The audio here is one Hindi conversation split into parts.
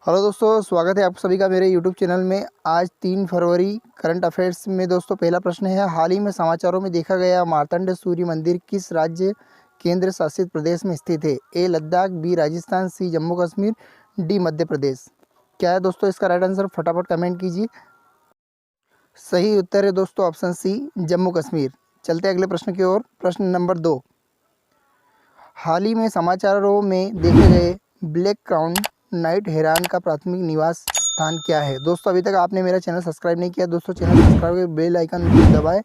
हेलो दोस्तों, स्वागत है आप सभी का मेरे यूट्यूब चैनल में। आज 3 फरवरी करंट अफेयर्स में दोस्तों पहला प्रश्न है, हाल ही में समाचारों में देखा गया मार्तंड सूर्य मंदिर किस राज्य केंद्र शासित प्रदेश में स्थित है? ए लद्दाख, बी राजस्थान, सी जम्मू कश्मीर, डी मध्य प्रदेश। क्या है दोस्तों इसका राइट आंसर? फटाफट कमेंट कीजिए। सही उत्तर है दोस्तों ऑप्शन सी जम्मू कश्मीर। चलते अगले प्रश्न की ओर। प्रश्न नंबर 2, हाल ही में समाचारों में देखे गए ब्लैक क्राउन नाइट हेरान का प्राथमिक निवास स्थान क्या है? दोस्तों अभी तक आपने मेरा चैनल सब्सक्राइब नहीं किया दोस्तों, चैनल सब्सक्राइब करके बेल आइकन दबाएं।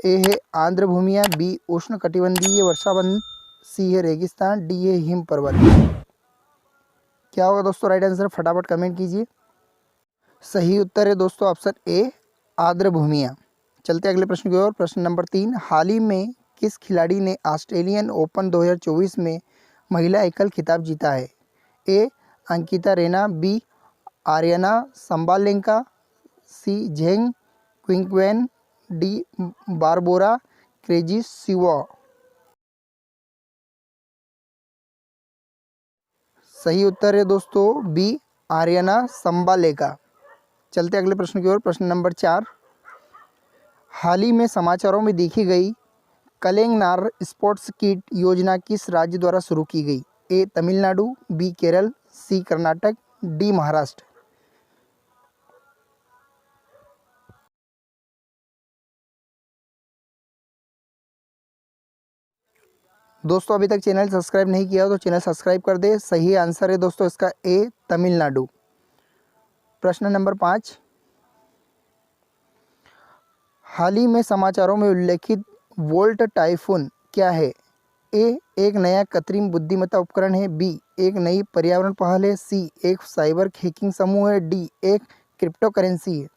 ए है आंध्र भूमिया, बी उष्ण कटिबंधीय वर्षावन, सी है रेगिस्तान, डी है हिम पर्वत। क्या होगा दोस्तों राइट आंसर? फटाफट कमेंट कीजिए। सही उत्तर है दोस्तों ऑप्शन ए आर्द्र भूमिया। चलते अगले प्रश्न की ओर। प्रश्न नंबर 3, हाल ही में किस खिलाड़ी ने ऑस्ट्रेलियन ओपन 2024 में महिला एकल खिताब जीता है? ए अंकिता रेना, बी आर्यना संबालेंका, सी झेंग क्विंकवेन, डी बारबोरा क्रेजिशिवा। सही उत्तर है दोस्तों बी आर्यना संबालेका। चलते अगले प्रश्न की ओर। प्रश्न नंबर 4, हाल ही में समाचारों में देखी गई कलेंगनार स्पोर्ट्स किट योजना किस राज्य द्वारा शुरू की गई? ए तमिलनाडु, बी केरल, सी कर्नाटक, डी महाराष्ट्र। दोस्तों अभी तक चैनल सब्सक्राइब नहीं किया हो तो चैनल सब्सक्राइब कर दे। सही आंसर है दोस्तों इसका ए तमिलनाडु। प्रश्न नंबर 5, हाल ही में समाचारों में उल्लेखित वोल्ट टाइफून क्या है? ए एक नया कृत्रिम बुद्धिमत्ता उपकरण है, बी एक नई पर्यावरण पहल है, सी एक साइबर हैकिंग समूह है, डी एक क्रिप्टो करेंसी है।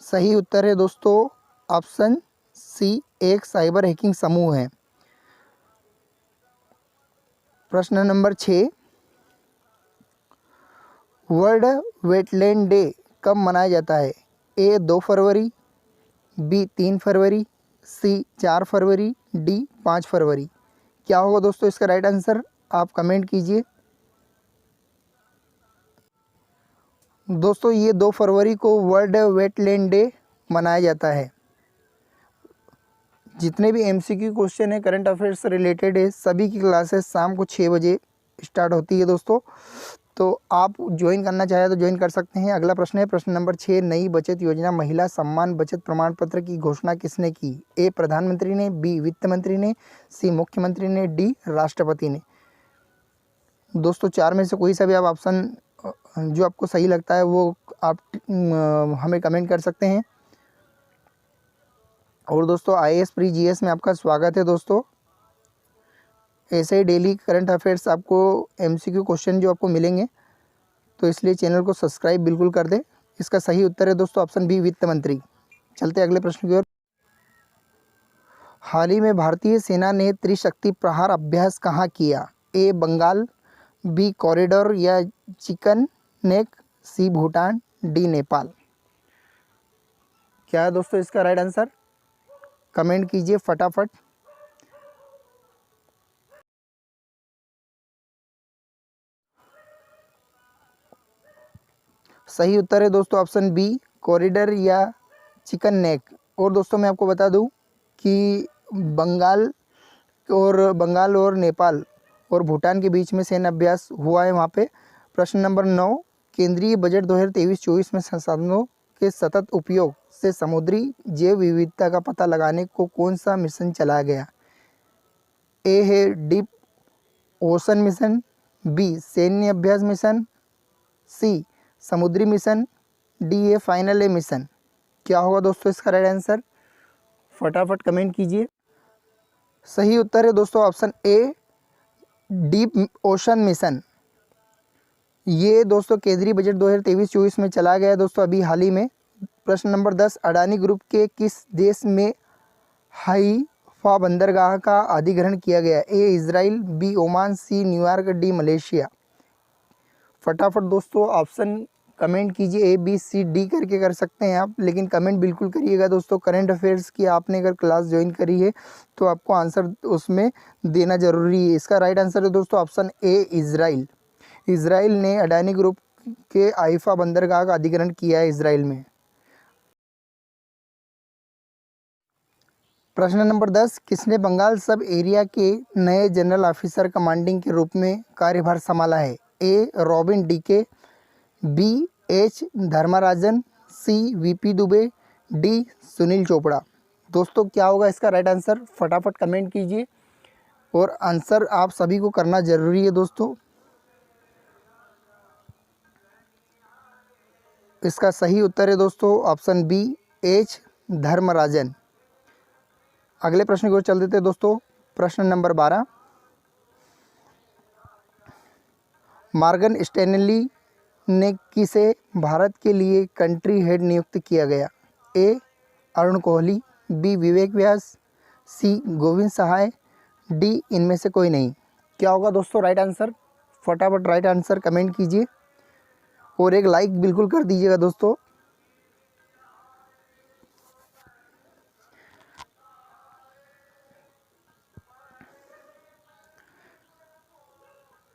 सही उत्तर है दोस्तों ऑप्शन सी एक साइबर हैकिंग समूह है। प्रश्न नंबर 6, वर्ल्ड वेटलैंड डे कब मनाया जाता है? ए 2 फरवरी, बी 3 फरवरी, सी 4 फरवरी, डी 5 फरवरी। क्या होगा दोस्तों इसका राइट आंसर? आप कमेंट कीजिए। दोस्तों ये 2 फरवरी को वर्ल्ड वेटलैंड डे मनाया जाता है। जितने भी एमसीक्यू क्वेश्चन है करंट अफेयर्स से रिलेटेड है, सभी की क्लासेस शाम को 6 बजे स्टार्ट होती है दोस्तों, तो आप ज्वाइन करना चाहें तो ज्वाइन कर सकते हैं। अगला प्रश्न है प्रश्न नंबर 6, नई बचत योजना महिला सम्मान बचत प्रमाण पत्र की घोषणा किसने की? ए प्रधानमंत्री ने, बी वित्त मंत्री ने, सी मुख्यमंत्री ने, डी राष्ट्रपति ने। दोस्तों 4 में से कोई सा भी आप ऑप्शन जो आपको सही लगता है वो आप हमें कमेंट कर सकते हैं। और दोस्तों आईएएस प्री जीएस में आपका स्वागत है दोस्तों। ऐसे ही डेली करंट अफेयर्स आपको एमसीक्यू क्वेश्चन जो आपको मिलेंगे, तो इसलिए चैनल को सब्सक्राइब बिल्कुल कर दे। इसका सही उत्तर है दोस्तों ऑप्शन बी वित्त मंत्री। चलते अगले प्रश्न की ओर। हाल ही में भारतीय सेना ने त्रिशक्ति प्रहार अभ्यास कहाँ किया? ए बंगाल, बी कॉरिडोर या चिकन नेक, सी भूटान, डी नेपाल। क्या है दोस्तों इसका राइट आंसर? कमेंट कीजिए फटाफट। सही उत्तर है दोस्तों ऑप्शन बी कॉरिडोर या चिकन नेक। और दोस्तों मैं आपको बता दूं कि बंगाल और नेपाल और भूटान के बीच में सैन्य अभ्यास हुआ है वहाँ पे। प्रश्न नंबर 9, केंद्रीय बजट 2023-24 में संसाधनों के सतत उपयोग से समुद्री जैव विविधता का पता लगाने को कौन सा मिशन चलाया गया? ए है डीप ओशन मिशन, बी सैन्य अभ्यास मिशन, सी समुद्री mission, D A final A mission. क्या होगा दोस्तों इसका राइट आंसर? फटाफट कमेंट कीजिए। सही उत्तर है दोस्तों option a deep ocean mission. ये दोस्तों केंद्रीय बजट 2023-24 में चला गया दोस्तों अभी हाल ही में। प्रश्न नंबर 10, अडानी ग्रुप के किस देश में हाइफा बंदरगाह का अधिग्रहण किया गया? A Israel, B Oman, C New York, D Malaysia. फटाफट दोस्तों ऑप्शन कमेंट कीजिए, ABCD करके कर सकते हैं आप, लेकिन कमेंट बिल्कुल करिएगा दोस्तों। करंट अफेयर्स की आपने अगर क्लास ज्वाइन करी है तो आपको आंसर उसमें देना ज़रूरी है। इसका राइट आंसर है दोस्तों ऑप्शन ए, इजराइल। इजराइल ने अडानी ग्रुप के आइफा बंदरगाह का अधिग्रहण किया है इजराइल में। प्रश्न नंबर 10, किसने बंगाल सब एरिया के नए जनरल ऑफिसर कमांडिंग के रूप में कार्यभार संभाला है? A, Robin DK, B, H Dharmarajan, C, VP Dubey, D, Sunil Chopra. दोस्तों क्या होगा इसका राइट आंसर? फटाफट कमेंट कीजिए और आंसर आप सभी को करना ज़रूरी है दोस्तों। इसका सही उत्तर है दोस्तों ऑप्शन बी, एच धर्मराजन। अगले प्रश्न की ओर चल देते हैं दोस्तों। प्रश्न नंबर 12, मॉर्गन स्टैनली ने किसे भारत के लिए कंट्री हेड नियुक्त किया गया? ए, अरुण कोहली, बी, विवेक व्यास, सी, गोविंद सहाय, डी, इनमें से कोई नहीं। क्या होगा दोस्तों राइट आंसर? फटाफट राइट आंसर कमेंट कीजिए और एक लाइक बिल्कुल कर दीजिएगा दोस्तों।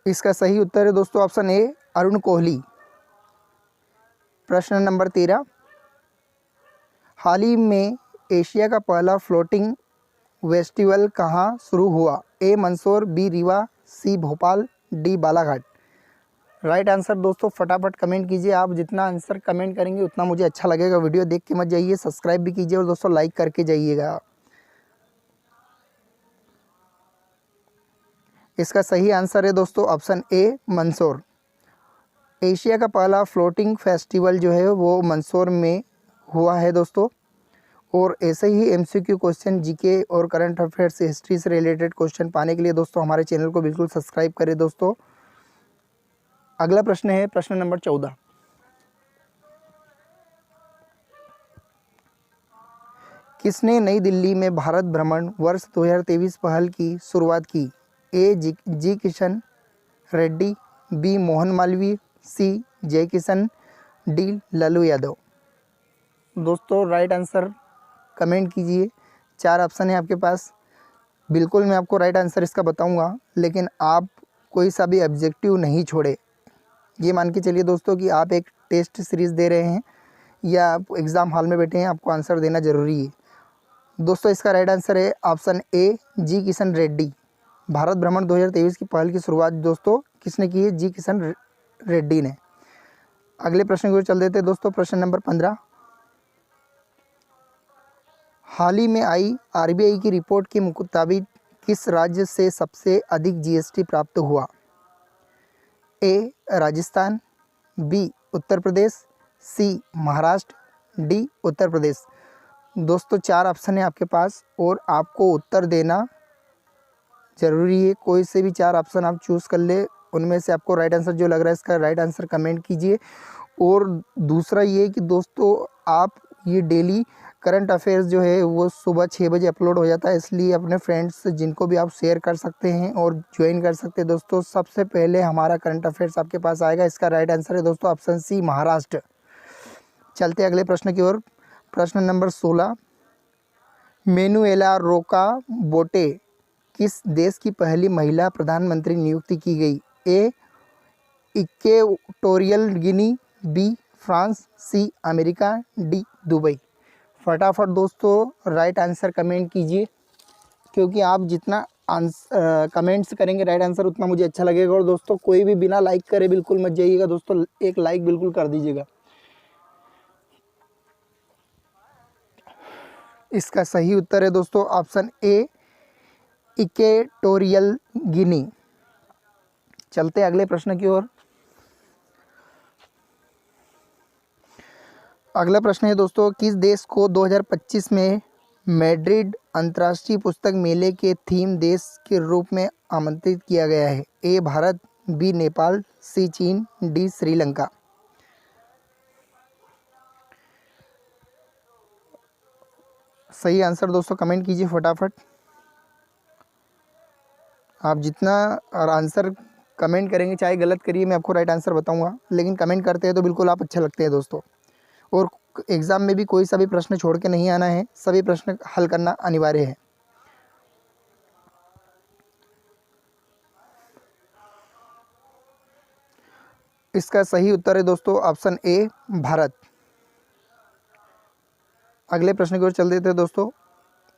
इसका सही उत्तर है दोस्तों ऑप्शन ए, अरुण कोहली। प्रश्न नंबर 13, हाल ही में एशिया का पहला फ्लोटिंग फेस्टिवल कहाँ शुरू हुआ? A, Mandsaur, B, Rewa, C, Bhopal, D, Balaghat. Right answer दोस्तों फटाफट कमेंट कीजिए। आप जितना आंसर कमेंट करेंगे उतना मुझे अच्छा लगेगा। वीडियो देख के मत जाइए, सब्सक्राइब भी कीजिए और दोस्तों लाइक करके जाइएगा। इसका सही आंसर है दोस्तों ऑप्शन ए, मंदसौर। एशिया का पहला फ्लोटिंग फेस्टिवल जो है वो मंदसौर में हुआ है दोस्तों। और ऐसे ही MCQ क्वेश्चन, जीके और करंट अफेयर्स हिस्ट्री से रिलेटेड क्वेश्चन पाने के लिए दोस्तों हमारे चैनल को बिल्कुल सब्सक्राइब करें दोस्तों। अगला प्रश्न है प्रश्न नंबर 14, किसने नई दिल्ली में भारत भ्रमण वर्ष 2023 पहल की शुरुआत की? ए, जी किशन रेड्डी, बी, मोहन मालवीय, सी, जय किशन, डी, लालू यादव। दोस्तों राइट आंसर कमेंट कीजिए। 4 ऑप्शन है आपके पास। बिल्कुल मैं आपको राइट आंसर इसका बताऊंगा, लेकिन आप कोई सा भी ऑब्जेक्टिव नहीं छोड़े। ये मान के चलिए दोस्तों कि आप एक टेस्ट सीरीज़ दे रहे हैं या आप एग्ज़ाम हॉल में बैठे हैं, आपको आंसर देना ज़रूरी है दोस्तों। इसका राइट आंसर है ऑप्शन ए, जी किशन रेड्डी। भारत भ्रमण 2023 की पहल की शुरुआत दोस्तों किसने की है? जी किशन रेड्डी ने। अगले प्रश्न की ओर चल देते हैं दोस्तों। प्रश्न नंबर 15, हाल ही में आई RBI की रिपोर्ट के मुताबिक किस राज्य से सबसे अधिक GST प्राप्त हुआ? ए, राजस्थान, बी, उत्तर प्रदेश, सी, महाराष्ट्र, डी, उत्तर प्रदेश। दोस्तों 4 ऑप्शन है आपके पास और आपको उत्तर देना ज़रूरी है। कोई से भी 4 ऑप्शन आप चूज़ कर ले, उनमें से आपको राइट आंसर जो लग रहा है इसका राइट आंसर कमेंट कीजिए। और दूसरा ये कि दोस्तों आप ये डेली करंट अफेयर्स जो है वो सुबह 6 बजे अपलोड हो जाता है, इसलिए अपने फ्रेंड्स जिनको भी आप शेयर कर सकते हैं और ज्वाइन कर सकते हैं दोस्तों। सबसे पहले हमारा करंट अफेयर्स आपके पास आएगा। इसका राइट आंसर है दोस्तों ऑप्शन सी, महाराष्ट्र। चलते अगले प्रश्न की ओर। प्रश्न नंबर 16, मेनुएला रोका बोटे किस देश की पहली महिला प्रधानमंत्री नियुक्ति की गई? ए, इक्वेटोरियल गिनी, बी, फ्रांस, सी, अमेरिका, डी, दुबई। फटाफट दोस्तों राइट आंसर कमेंट कीजिए, क्योंकि आप जितना कमेंट्स करेंगे राइट आंसर उतना मुझे अच्छा लगेगा। और दोस्तों कोई भी बिना लाइक करे बिल्कुल मत जाइएगा दोस्तों, एक लाइक बिल्कुल कर दीजिएगा। इसका सही उत्तर है दोस्तों ऑप्शन ए, इक्वेटोरियल गिनी। चलते अगले प्रश्न की ओर। अगला प्रश्न है दोस्तों, किस देश को 2025 में मैड्रिड अंतर्राष्ट्रीय पुस्तक मेले के थीम देश के रूप में आमंत्रित किया गया है? ए, भारत, बी, नेपाल, सी, चीन, डी, श्रीलंका। सही आंसर दोस्तों कमेंट कीजिए फटाफट। आप जितना और आंसर कमेंट करेंगे, चाहे गलत करिए, मैं आपको राइट आंसर बताऊंगा, लेकिन कमेंट करते हैं तो बिल्कुल आप अच्छे लगते हैं दोस्तों। और एग्ज़ाम में भी कोई सा भी प्रश्न छोड़ के नहीं आना है, सभी प्रश्न हल करना अनिवार्य है। इसका सही उत्तर है दोस्तों ऑप्शन ए, भारत। अगले प्रश्न की ओर चल देते हैं दोस्तों।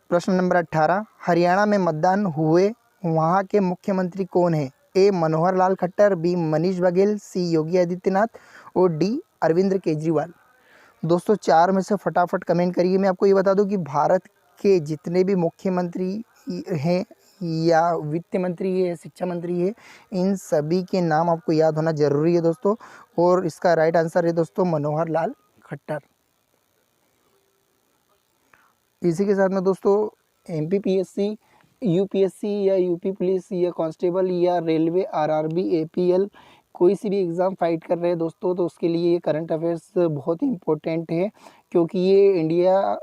प्रश्न नंबर 18, हरियाणा में मतदान हुए वहाँ के मुख्यमंत्री कौन है? ए मनोहर लाल खट्टर, बी मनीष बघेल, सी योगी आदित्यनाथ और डी अरविंद केजरीवाल। दोस्तों 4 में से फटाफट कमेंट करिए। मैं आपको ये बता दूं कि भारत के जितने भी मुख्यमंत्री हैं या वित्त मंत्री है, शिक्षा मंत्री है, इन सभी के नाम आपको याद होना जरूरी है दोस्तों। और इसका राइट आंसर है दोस्तों मनोहर लाल खट्टर। इसी के साथ में दोस्तों MPPSC, UPSC या यूपी पुलिस या कांस्टेबल या रेलवे, RRB, APL कोई सी भी एग्ज़ाम फाइट कर रहे हैं दोस्तों, तो उसके लिए ये करंट अफेयर्स बहुत ही इम्पोर्टेंट है, क्योंकि ये इंडिया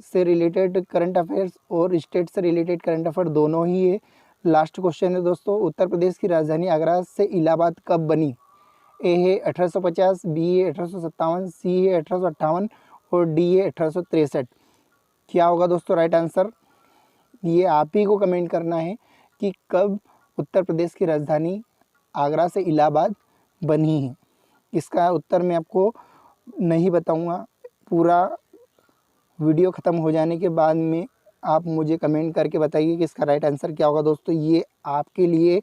से रिलेटेड करंट अफेयर्स और स्टेट से रिलेटेड करंट अफेयर दोनों ही है। लास्ट क्वेश्चन है दोस्तों, उत्तर प्रदेश की राजधानी आगरा से इलाहाबाद कब बनी? ए है 1850, बी है 1857, सी है 1858 और डी है 1863। क्या होगा दोस्तों राइट आंसर? ये आप ही को कमेंट करना है कि कब उत्तर प्रदेश की राजधानी आगरा से इलाहाबाद बनी है। इसका उत्तर मैं आपको नहीं बताऊंगा, पूरा वीडियो ख़त्म हो जाने के बाद में आप मुझे कमेंट करके बताइए कि इसका राइट आंसर क्या होगा। दोस्तों ये आपके लिए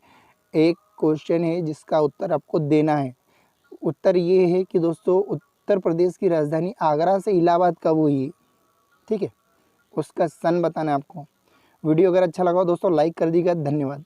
एक क्वेश्चन है जिसका उत्तर आपको देना है। उत्तर ये है कि दोस्तों उत्तर प्रदेश की राजधानी आगरा से इलाहाबाद कब हुई है, ठीक है, उसका सन बताना है आपको। वीडियो अगर अच्छा लगा हो दोस्तों लाइक कर दीजिएगा। धन्यवाद।